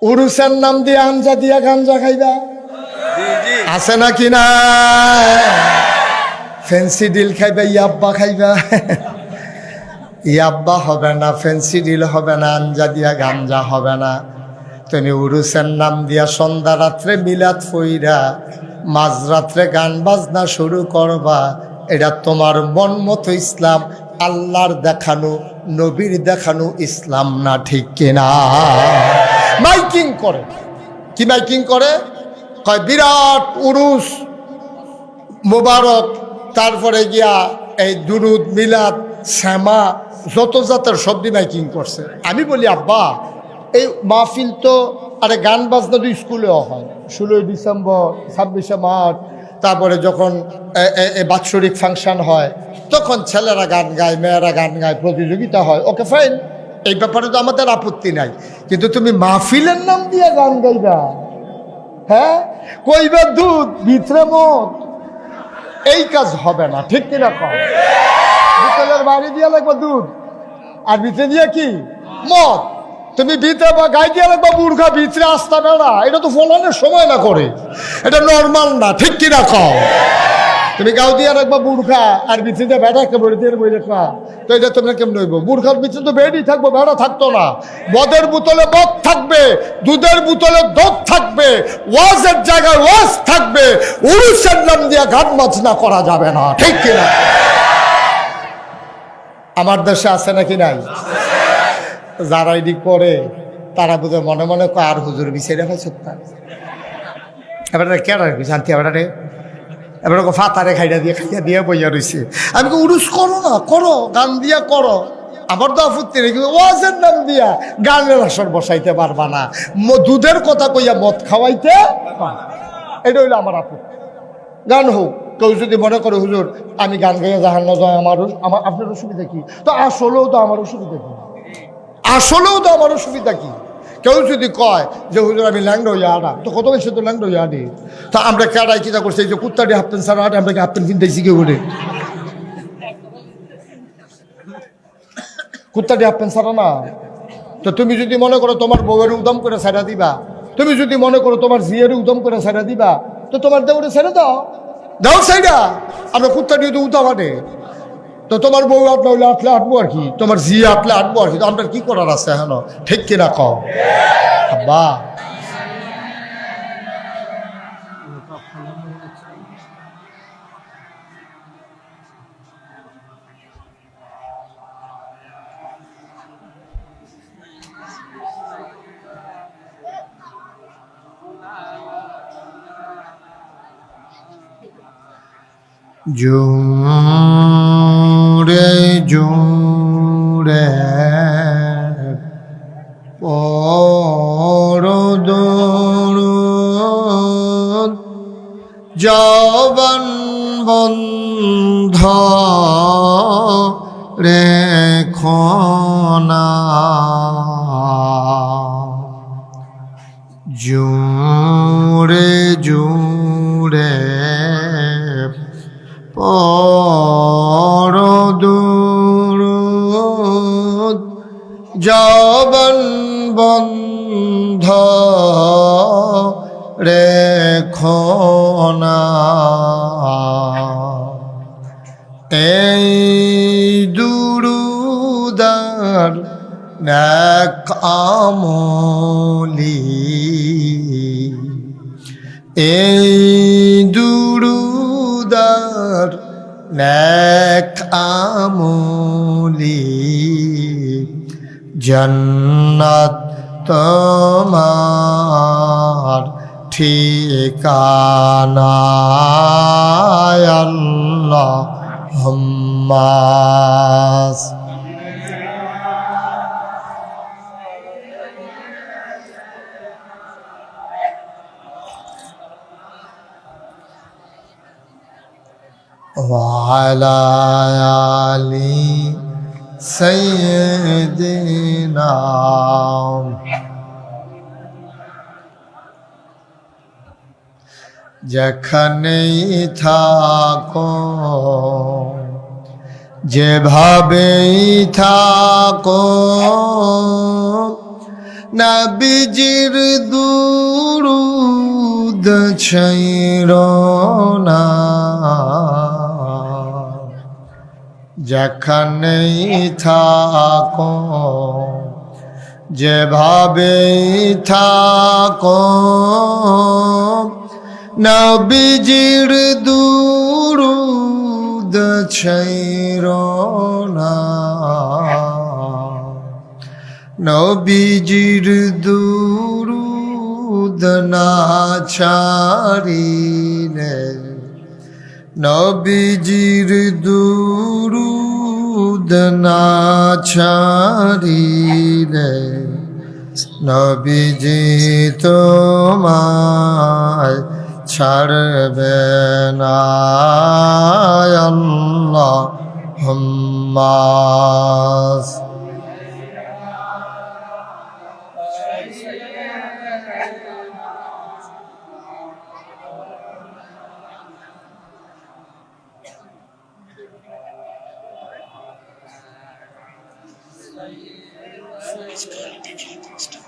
উরুসের নাম দিয়ে আঞ্জা দিয়া গাঞ্জা খাইবা আছে নাকি না? ফেন্সি ডিল খাইবা, ইয়াব্বা খাইবা। ইয়াব্বা হবে না, ফেন্সি ডিল হবে না, আঞ্জা দিয়া গাঞ্জা হবে না। তুমি উরুসের নাম দিয়া সন্ধ্যা রাত্রে মিলাদ ফইরা মাঝরাত্রে গান বাজনা শুরু করবা। এটা তোমার মন মতো ইসলাম, আল্লাহর দেখানো নবীর দেখানো ইসলাম না, ঠিক কিনা? মাইকিং করে, কি মাইকিং করে? কয় বিরাট উরুস মোবারক, তারপরে গিয়া এই দুরুদ মিলাদ শ্যামা যত জাতের শব্দ মাইকিং করছে। আমি বলি আব্বা এই মাহফিল তো আরে গান বাজনা তো স্কুলেও হয়, 16 ডিসেম্বর 26শে মার্চ, তারপরে যখন বাৎসরিক ফাংশন হয় তখন ছেলেরা গান গায়, মেয়েরা গান গায়, প্রতিযোগিতা হয়, ওকে ফাইন, এই ব্যাপারে তো আমাদের আপত্তি নাই। কিন্তু তুমি মাহফিলের নাম দিয়ে গান গাইবা, হ্যাঁ, কইবা দুধ ভিতরে মদ, এই কাজ হবে না, ঠিক কিনা? কম বিকেলের বাড়ি দিয়া লাগবে দুধ, আর ভিতরে দিয়ে কি মদ। তুমি ভিতরে বা গাই দিয়ে লাগবা বুর্খা, ভিতরে আসতে বেড়া, এটা তো ফলানোর সময় না করে, এটা নর্মাল না, ঠিক কিনা? কম তুমি গাও দিয়ে রাখবা বুর্খা আর ভিতরে বেড়া একটা বলে দিয়ে বই রাখবা, তো এটা তোমরা কেমন হইব? বুর্খার ভিতরে তো বেডই থাকবো, বেড়া থাকতো না। মদের বোতলে মদ থাকবে, দুধের বোতলে দুধ থাকবে, ওয়াজের জায়গায় ওয়াজ থাকবে, উরুসের নাম দিয়ে গান বাজনা করা যাবে না, ঠিক কিনা? আমার দেশে আছে নাকি নাই? যারা এদিক করে তারা বোধ মনে মনে কয় আর হুজুর বিষয় দেখা সত্য, এবার কে রাখবি শান্তি, এবার এবার ফাতারে খাইয়া দিয়ে বইয়া রয়েছে। আমি উরুস করো না, করো, গান দিয়া করো, আমার তো আপত্তি নেই, কিন্তু ওয়াজের নাম দিয়া গানের আসর বসাইতে পারবা না, দুধের কথা কইয়া মদ খাওয়াইতে, এটা হইলো আমার আপত্তি। গান হোক, কেউ যদি মনে করে হুজুর আমি গান গাইয়া জাহান না যায়, আমার আপনার অসুবিধা কি? তো আসলেও তো আমার অসুবিধা কি, আসলেও তো আমার অসুবিধা কি? কেউ যদি কয় যে হুজুর আমি ল্যাংড়া হইয়া আনা, তো কত বেশি তো ল্যাংড়া হইয়া আনি, তা আমরা কেডাই কিনা করছি? এই যে কুত্তাটি হাফতেন সারা আটে, আমরা কি হাফতেন কিনতেছি কেউ করে? কুত্তাটি হাফতেন সারা না। তো তুমি যদি মনে করো তোমার বউয়ের উদম করে ছেড়া দিবা, তুমি যদি মনে করো তোমার জিয়ের উদম করে ছেড়া দিবা, তো তোমার দেউরে ছেড়ে দাও, দাও সাইডা, আমরা কুত্তাটি তো উদাম আনে, তো তোমার বউ আটলে হইলে আটলে আটবো আর কি, তোমার জি আটলে আটবো আর কি, তো আমরা কি করার আছে এখন, ঠিক কিনা? কও আব্বা। জোরে জোরে পরদরুদ জবান বন্ধ রেখো না, জোরে জোরে পরদরুদ জবান বন্ধ রেখো না, এই দুরুদার নেক আমলি, এই দুরুদার নেক আমলি, জান্নাত তোমার ঠিকানা, আল্লাহুম্মা ওয়ালা আলি সাইয়্যিদিনা। যেখানেই থাকো, যেভাবেই থাকো, নবীজির দুরূদ ছাইরো না যেখানেই থাকো যেভাবেই থাকো নবীজির দুরূদ ছাইরো না নবীজির দুরূদ না ছাড়িলে নবীজির দুরূদ না ছাড়িলে নবীজি তোমায় ছাড়বে না আল্লাহুম্মা It's good.